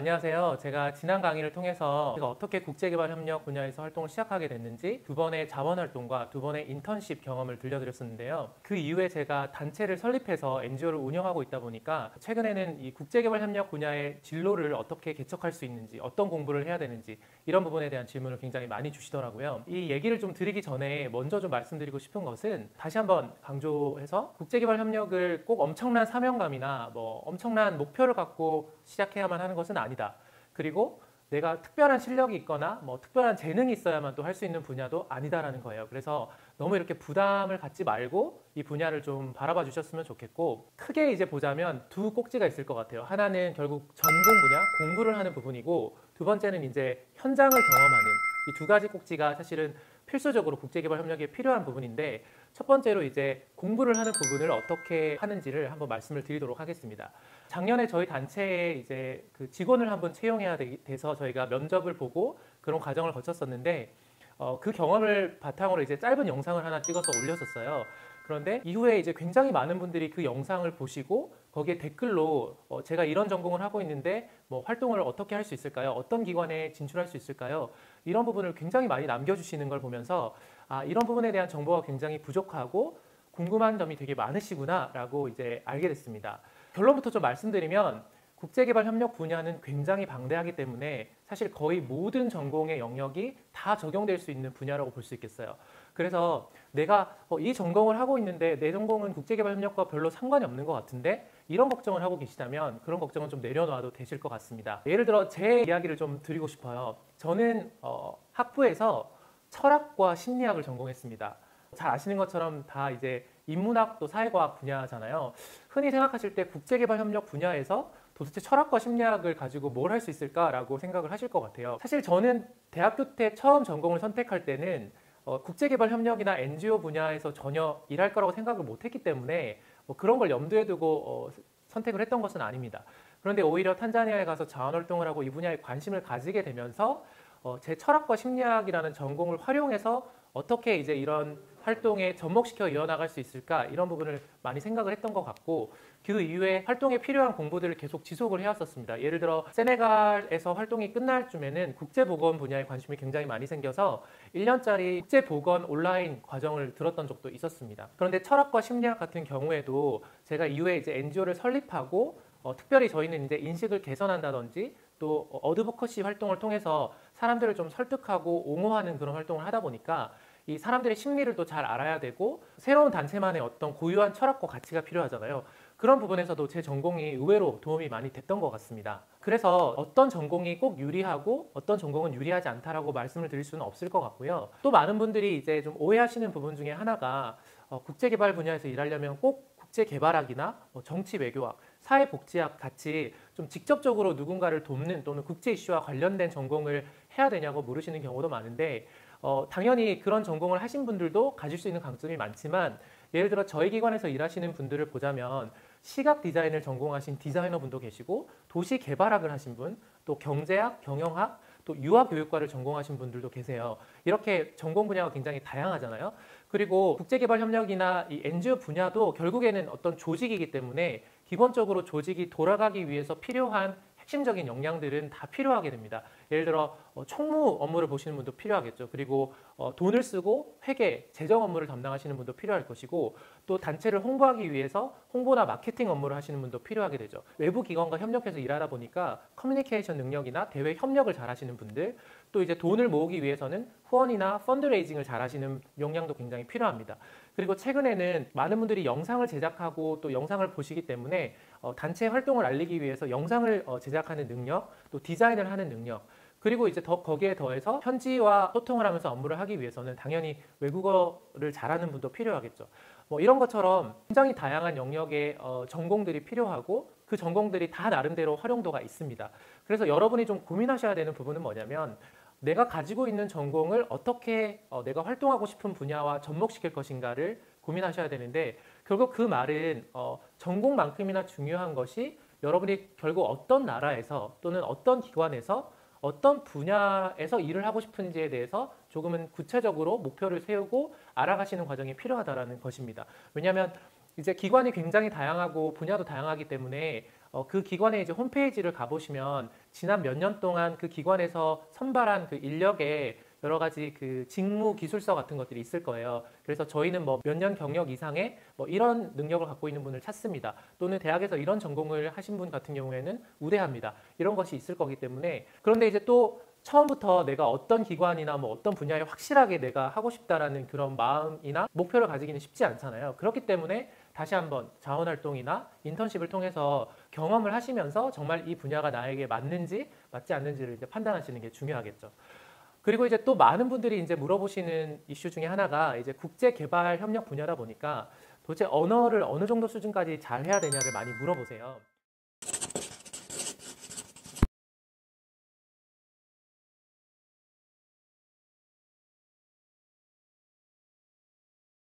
안녕하세요. 제가 지난 강의를 통해서 제가 어떻게 국제개발협력 분야에서 활동을 시작하게 됐는지 두 번의 자원활동과 두 번의 인턴십 경험을 들려드렸었는데요. 그 이후에 제가 단체를 설립해서 NGO를 운영하고 있다 보니까 최근에는 이 국제개발협력 분야의 진로를 어떻게 개척할 수 있는지, 어떤 공부를 해야 되는지 이런 부분에 대한 질문을 굉장히 많이 주시더라고요. 이 얘기를 좀 드리기 전에 먼저 좀 말씀드리고 싶은 것은 다시 한번 강조해서 국제개발협력을 꼭 엄청난 사명감이나 엄청난 목표를 갖고 시작해야만 하는 것은 아니다. 그리고 내가 특별한 실력이 있거나 특별한 재능이 있어야만 또 할 수 있는 분야도 아니다라는 거예요. 그래서 너무 이렇게 부담을 갖지 말고 이 분야를 좀 바라봐 주셨으면 좋겠고, 크게 이제 보자면 두 꼭지가 있을 것 같아요. 하나는 결국 전공 분야, 공부를 하는 부분이고, 두 번째는 이제 현장을 경험하는 이 두 가지 꼭지가 사실은 필수적으로 국제개발협력에 필요한 부분인데, 첫 번째로 이제 공부를 하는 부분을 어떻게 하는지를 한번 말씀을 드리도록 하겠습니다. 작년에 저희 단체에 이제 그 직원을 한번 채용해야 돼서 저희가 면접을 보고 그런 과정을 거쳤었는데, 그 경험을 바탕으로 이제 짧은 영상을 하나 찍어서 올렸었어요. 그런데 이후에 이제 굉장히 많은 분들이 그 영상을 보시고 거기에 댓글로 제가 이런 전공을 하고 있는데 활동을 어떻게 할 수 있을까요? 어떤 기관에 진출할 수 있을까요? 이런 부분을 굉장히 많이 남겨주시는 걸 보면서 이런 부분에 대한 정보가 굉장히 부족하고 궁금한 점이 되게 많으시구나 라고 이제 알게 됐습니다. 결론부터 좀 말씀드리면 국제개발협력 분야는 굉장히 방대하기 때문에 사실 거의 모든 전공의 영역이 다 적용될 수 있는 분야라고 볼 수 있겠어요. 그래서 내가 이 전공을 하고 있는데 내 전공은 국제개발협력과 별로 상관이 없는 것 같은데 이런 걱정을 하고 계시다면 그런 걱정은 좀 내려놔도 되실 것 같습니다. 예를 들어 제 이야기를 좀 드리고 싶어요. 저는 학부에서 철학과 심리학을 전공했습니다. 잘 아시는 것처럼 다 이제 인문학 또 사회과학 분야잖아요. 흔히 생각하실 때 국제개발협력 분야에서 도대체 철학과 심리학을 가지고 뭘 할 수 있을까라고 생각을 하실 것 같아요. 사실 저는 대학교 때 처음 전공을 선택할 때는 국제개발협력이나 NGO 분야에서 전혀 일할 거라고 생각을 못했기 때문에 그런 걸 염두에 두고 선택을 했던 것은 아닙니다. 그런데 오히려 탄자니아에 가서 자원활동을 하고 이 분야에 관심을 가지게 되면서 제 철학과 심리학이라는 전공을 활용해서 어떻게 이제 이런 활동에 접목시켜 이어나갈 수 있을까, 이런 부분을 많이 생각을 했던 것 같고, 그 이후에 활동에 필요한 공부들을 계속 지속을 해왔었습니다. 예를 들어 세네갈에서 활동이 끝날 쯤에는 국제보건 분야에 관심이 굉장히 많이 생겨서 1년짜리 국제보건 온라인 과정을 들었던 적도 있었습니다. 그런데 철학과 심리학 같은 경우에도 제가 이후에 이제 NGO를 설립하고 특별히 저희는 이제 인식을 개선한다든지 또 어드보커시 활동을 통해서 사람들을 좀 설득하고 옹호하는 그런 활동을 하다 보니까 이 사람들의 심리를 또 잘 알아야 되고 새로운 단체만의 어떤 고유한 철학과 가치가 필요하잖아요. 그런 부분에서도 제 전공이 의외로 도움이 많이 됐던 것 같습니다. 그래서 어떤 전공이 꼭 유리하고 어떤 전공은 유리하지 않다라고 말씀을 드릴 수는 없을 것 같고요. 또 많은 분들이 이제 좀 오해하시는 부분 중에 하나가 국제개발 분야에서 일하려면 꼭 국제개발학이나 정치 외교학, 사회복지학 같이 좀 직접적으로 누군가를 돕는 또는 국제 이슈와 관련된 전공을 해야 되냐고 물으시는 경우도 많은데, 당연히 그런 전공을 하신 분들도 가질 수 있는 강점이 많지만, 예를 들어 저희 기관에서 일하시는 분들을 보자면 시각 디자인을 전공하신 디자이너 분도 계시고, 도시 개발학을 하신 분, 또 경제학, 경영학, 또 유아교육과를 전공하신 분들도 계세요. 이렇게 전공 분야가 굉장히 다양하잖아요. 그리고 국제개발협력이나 이 NGO 분야도 결국에는 어떤 조직이기 때문에 기본적으로 조직이 돌아가기 위해서 필요한 핵심적인 역량들은 다 필요하게 됩니다. 예를 들어 총무 업무를 보시는 분도 필요하겠죠. 그리고 돈을 쓰고 회계, 재정 업무를 담당하시는 분도 필요할 것이고, 또 단체를 홍보하기 위해서 홍보나 마케팅 업무를 하시는 분도 필요하게 되죠. 외부 기관과 협력해서 일하다 보니까 커뮤니케이션 능력이나 대외 협력을 잘 하시는 분들, 또 이제 돈을 모으기 위해서는 후원이나 펀드레이징을 잘 하시는 역량도 굉장히 필요합니다. 그리고 최근에는 많은 분들이 영상을 제작하고 또 영상을 보시기 때문에 단체 활동을 알리기 위해서 영상을 제작하는 능력, 또 디자인을 하는 능력, 그리고 이제 거기에 더해서 현지와 소통을 하면서 업무를 하기 위해서는 당연히 외국어를 잘하는 분도 필요하겠죠. 이런 것처럼 굉장히 다양한 영역의 전공들이 필요하고 그 전공들이 다 나름대로 활용도가 있습니다. 그래서 여러분이 좀 고민하셔야 되는 부분은 뭐냐면, 내가 가지고 있는 전공을 어떻게 내가 활동하고 싶은 분야와 접목시킬 것인가를 고민하셔야 되는데, 결국 그 말은 전공만큼이나 중요한 것이 여러분이 결국 어떤 나라에서 또는 어떤 기관에서 어떤 분야에서 일을 하고 싶은지에 대해서 조금은 구체적으로 목표를 세우고 알아가시는 과정이 필요하다는 것입니다. 왜냐하면 이제 기관이 굉장히 다양하고 분야도 다양하기 때문에 그 기관의 이제 홈페이지를 가보시면 지난 몇 년 동안 그 기관에서 선발한 그 인력의 여러 가지 그 직무 기술서 같은 것들이 있을 거예요. 그래서 저희는 뭐 몇 년 경력 이상의 뭐 이런 능력을 갖고 있는 분을 찾습니다. 또는 대학에서 이런 전공을 하신 분 같은 경우에는 우대합니다. 이런 것이 있을 거기 때문에. 그런데 이제 또 처음부터 내가 어떤 기관이나 뭐 어떤 분야에 확실하게 내가 하고 싶다라는 그런 마음이나 목표를 가지기는 쉽지 않잖아요. 그렇기 때문에 다시 한번 자원활동이나 인턴십을 통해서 경험을 하시면서 정말 이 분야가 나에게 맞는지 맞지 않는지를 이제 판단하시는 게 중요하겠죠. 그리고 이제 또 많은 분들이 이제 물어보시는 이슈 중에 하나가 이제 국제개발 협력 분야다 보니까 도대체 언어를 어느 정도 수준까지 잘 해야 되냐를 많이 물어보세요.